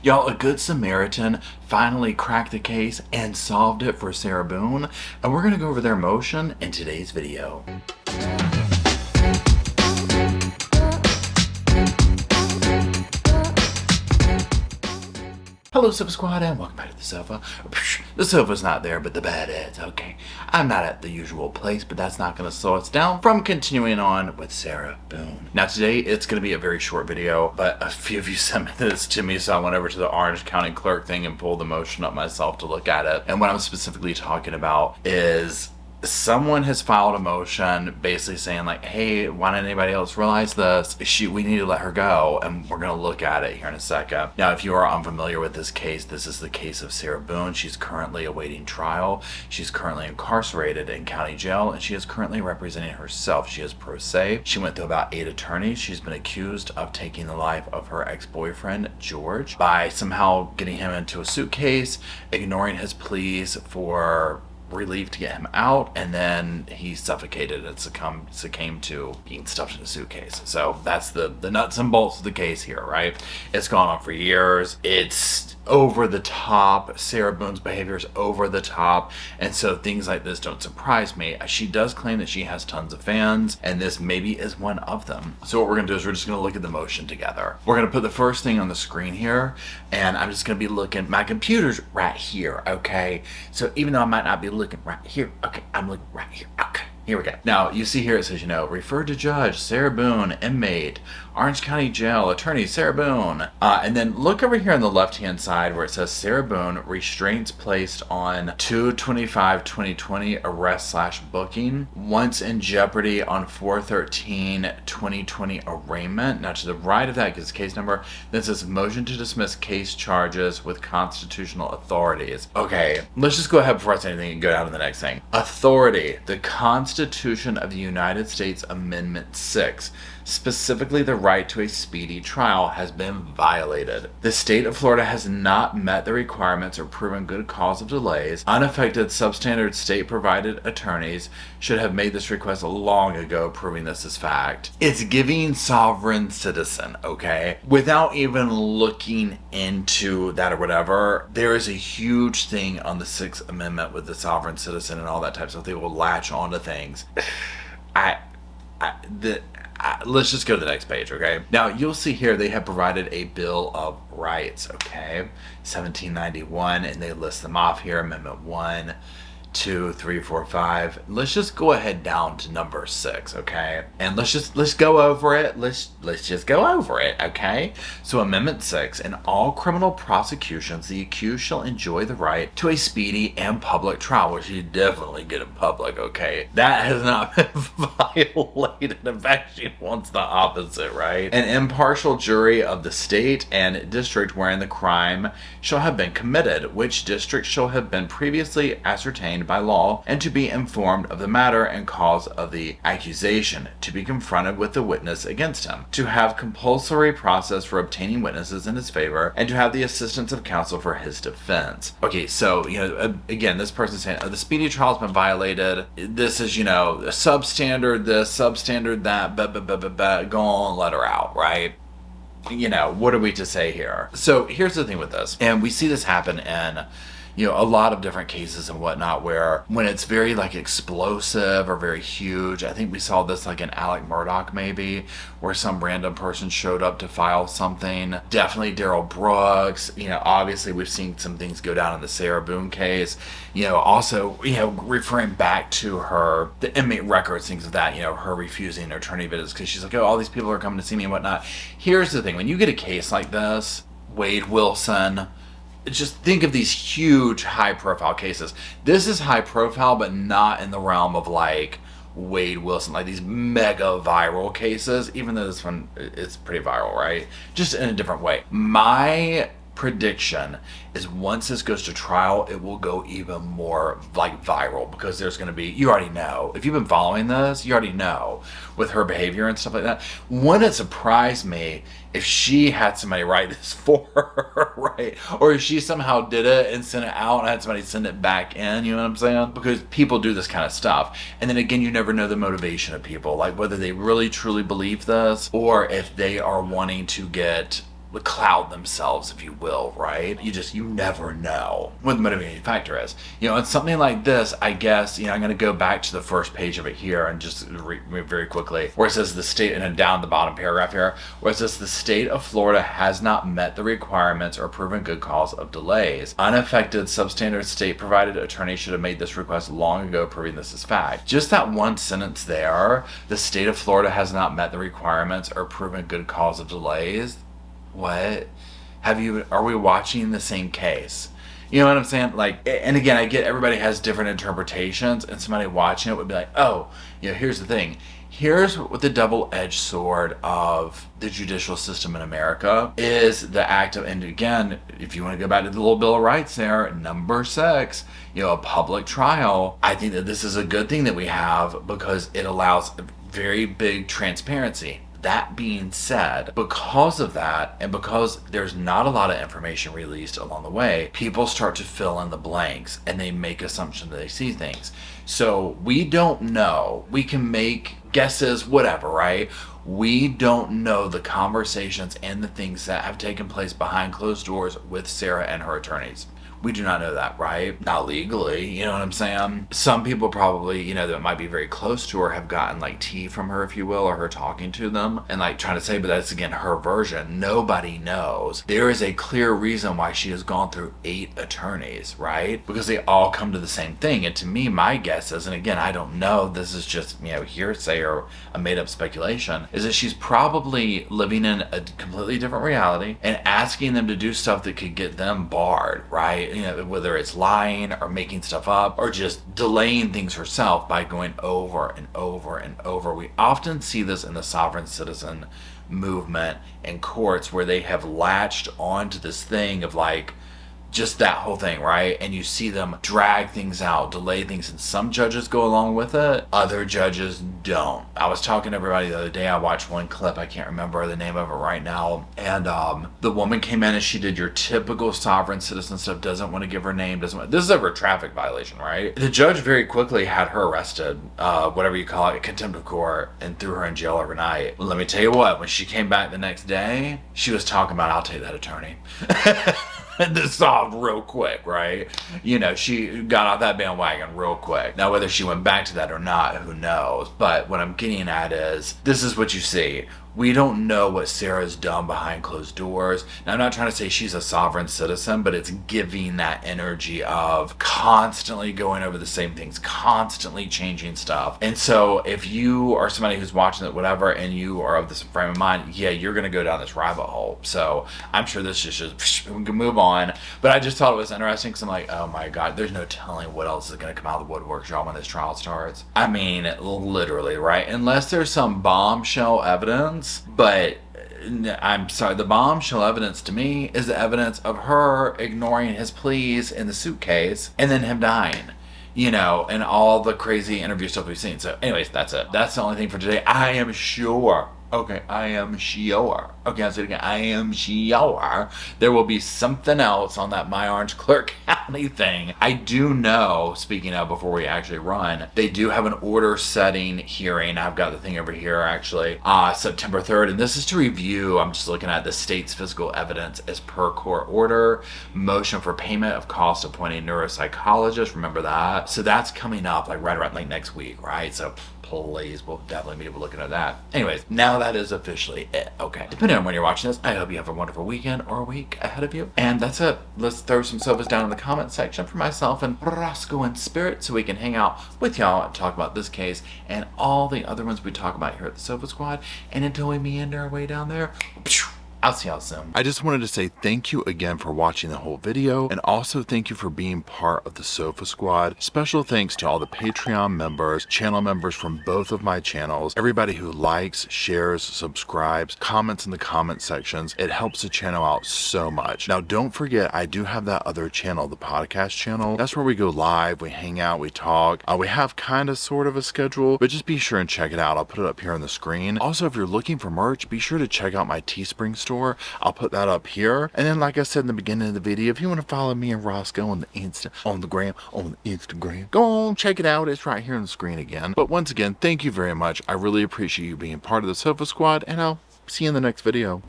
Y'all, a good Samaritan finally cracked the case and solved it for Sarah Boone, and we're going to go over their motion in today's video. Hello, Sofa Squad, and welcome back to the sofa. The sofa's not there, but the bed is. Okay, I'm not at the usual place, but that's not going to slow us down from continuing on with Sarah Boone. Now, today, it's going to be a very short video, but a few of you sent this to me, so I went over to the Orange County clerk thing and pulled the motion up myself to look at it. And what I'm specifically talking about is someone has filed a motion basically saying like, hey, why didn't anybody else realize this? We need to let her go, and we're going to look at it here in a second. Now, if you are unfamiliar with this case, this is the case of Sarah Boone. She's currently awaiting trial. She's currently incarcerated in county jail, and she is currently representing herself. She is pro se. She went through about 8 attorneys. She's been accused of taking the life of her ex-boyfriend, George, by somehow getting him into a suitcase, ignoring his pleas for relief to get him out, and then he suffocated and succumbed to being stuffed in a suitcase. So that's the nuts and bolts of the case here, right? It's gone on for years. It's over the top. Sarah Boone's behavior is over the top, and so things like this don't surprise me. She does claim that she has tons of fans, and this maybe is one of them. So what we're gonna do is we're just gonna look at the motion together. We're gonna put the first thing on the screen here, and I'm just gonna be looking. My computer's right here, okay? So even though I might not be looking right here, okay, I'm looking right here, okay. Here we go. Now, you see here it says, referred to Judge Sarah Boone, inmate, Orange County Jail, attorney Sarah Boone. And then look over here on the left-hand side where it says Sarah Boone, restraints placed on 2/25/2020, arrest/booking, once in jeopardy on 4/13/2020, arraignment. Now, to the right of that is case number. Then it says motion to dismiss case charges with constitutional authorities. Okay, let's just go ahead before I say anything and go down to the next thing. Authority. The Constitution of the United States Amendment 6, specifically the right to a speedy trial, has been violated. The state of Florida has not met the requirements or proven good cause of delays. Unaffected substandard state-provided attorneys should have made this request long ago, proving this is fact. It's giving sovereign citizen, okay? Without even looking into that or whatever, there is a huge thing on the 6th Amendment with the sovereign citizen and all that type of stuff. They will latch onto things. Let's just go to the next page, okay? Now, you'll see here they have provided a Bill of Rights, okay? 1791, and they list them off here. Amendment 1, 2, 3, 4, 5. Let's just go ahead down to number 6, okay? And let's go over it. Let's just go over it, okay? So Amendment 6, in all criminal prosecutions, the accused shall enjoy the right to a speedy and public trial, which you definitely get in public, okay? That has not been violated. In fact, she wants the opposite, right? An impartial jury of the state and district wherein the crime shall have been committed, which district shall have been previously ascertained by law, and to be informed of the matter and cause of the accusation, to be confronted with the witness against him, to have compulsory process for obtaining witnesses in his favor, and to have the assistance of counsel for his defense. Okay, so, again, this person's saying, the speedy trial has been violated. This is, substandard this, substandard that, go on, let her out, right? What are we to say here? So here's the thing with this, and we see this happen in a lot of different cases and whatnot, where when it's very like explosive or very huge. I think we saw this like in Alec Murdaugh, maybe, where some random person showed up to file something. Definitely Daryl Brooks. Obviously we've seen some things go down in the Sarah Boone case. Also, referring back to the inmate records, things of that, her refusing attorney visits because she's like, oh, all these people are coming to see me and whatnot. Here's the thing. When you get a case like this, Wade Wilson, just think of these huge high-profile cases. This is high-profile, but not in the realm of like Wade Wilson, like these mega viral cases, even though this one is pretty viral, right? Just in a different way. My prediction is once this goes to trial, it will go even more like viral, because there's going to be, you already know, if you've been following this, you already know with her behavior and stuff like that. Wouldn't it surprise me if she had somebody write this for her, right? Or if she somehow did it and sent it out and had somebody send it back in, you know what I'm saying? Because people do this kind of stuff. And then again, you never know the motivation of people, like whether they really truly believe this or if they are wanting to get cloud themselves, if you will, right? You never know what the motivating factor is. And something like this, I guess, I'm going to go back to the first page of it here and just read very quickly, where it says the state, and then down the bottom paragraph here, where it says the state of Florida has not met the requirements or proven good cause of delays. Unaffected substandard state provided attorney should have made this request long ago, proving this is fact. Just that one sentence there, the state of Florida has not met the requirements or proven good cause of delays. What? Are we watching the same case? You know what I'm saying? And again, I get everybody has different interpretations, and somebody watching it would be like, oh, here's the thing. Here's what the double-edged sword of the judicial system in America is: the act of, and again, if you want to go back to the little Bill of Rights there, number 6, a public trial. I think that this is a good thing that we have because it allows very big transparency. That being said, because of that, and because there's not a lot of information released along the way, people start to fill in the blanks and they make assumptions that they see things. So we don't know. We can make guesses, whatever, right? We don't know the conversations and the things that have taken place behind closed doors with Sarah and her attorneys. We do not know that, right? Not legally, you know what I'm saying? Some people probably, that might be very close to her have gotten tea from her, if you will, or her talking to them and trying to say, but that's again her version. Nobody knows. There is a clear reason why she has gone through 8 attorneys, right? Because they all come to the same thing. And to me, my guess is, and again, I don't know, this is just, hearsay or a made up speculation, is that she's probably living in a completely different reality and asking them to do stuff that could get them barred, right? Whether it's lying or making stuff up or just delaying things herself by going over and over and over. We often see this in the sovereign citizen movement and courts where they have latched onto this thing of just that whole thing, right? And you see them drag things out, delay things, and some judges go along with it, other judges don't. I was talking to everybody the other day. I watched one clip, I can't remember the name of it right now, and the woman came in and she did your typical sovereign citizen stuff, doesn't want to give her name, this is over a traffic violation, right? The judge very quickly had her arrested, whatever you call it, contempt of court, and threw her in jail overnight. Let me tell you what, when she came back the next day, she was talking about, I'll take that attorney. This solved real quick, right? She got off that bandwagon real quick. Now, whether she went back to that or not, who knows? But what I'm getting at is, this is what you see. We don't know what Sarah's done behind closed doors. Now, I'm not trying to say she's a sovereign citizen, but it's giving that energy of constantly going over the same things, constantly changing stuff. And so if you are somebody who's watching it, whatever, and you are of this frame of mind, you're going to go down this rabbit hole. So I'm sure this is just, we can move on. But I just thought it was interesting because I'm like, oh my God, there's no telling what else is going to come out of the woodwork, y'all, when this trial starts. I mean, literally, right? Unless there's some bombshell evidence. But I'm sorry, the bombshell evidence to me is the evidence of her ignoring his pleas in the suitcase and then him dying, and all the crazy interview stuff we've seen. So anyways, that's it. That's the only thing for today. I am sure. Okay, I am sure. Okay, I'll say it again. I am sure there will be something else on that My Orange Clerk County thing. I do know, speaking of before we actually run, they do have an order setting hearing. I've got the thing over here actually, September 3rd. And this is to review, I'm just looking at the state's physical evidence as per court order, motion for payment of cost appointing neuropsychologist. Remember that? So that's coming up right around next week, right? So please, we'll definitely be looking at that. Anyways, now that is officially it. Okay, depending on when you're watching this, I hope you have a wonderful weekend or a week ahead of you. And that's it. Let's throw some sofas down in the comment section for myself and Rosco in spirit so we can hang out with y'all and talk about this case and all the other ones we talk about here at the Sofa Squad. And until we meander our way down there, I'll see y'all soon. I just wanted to say thank you again for watching the whole video, and also thank you for being part of the Sofa Squad. Special thanks to all the Patreon members, channel members from both of my channels, everybody who likes, shares, subscribes, comments in the comment sections. It helps the channel out so much. Now, don't forget, I do have that other channel, the podcast channel. That's where we go live, we hang out, we talk. We have kind of sort of a schedule, but just be sure and check it out. I'll put it up here on the screen. Also, if you're looking for merch, be sure to check out my Teespring store. I'll put that up here. And then, like I said in the beginning of the video, if you want to follow me and Rosco on the Instagram, go on, check it out. It's right here on the screen again. But once again, thank you very much. I really appreciate you being part of the Sofa Squad, and I'll see you in the next video.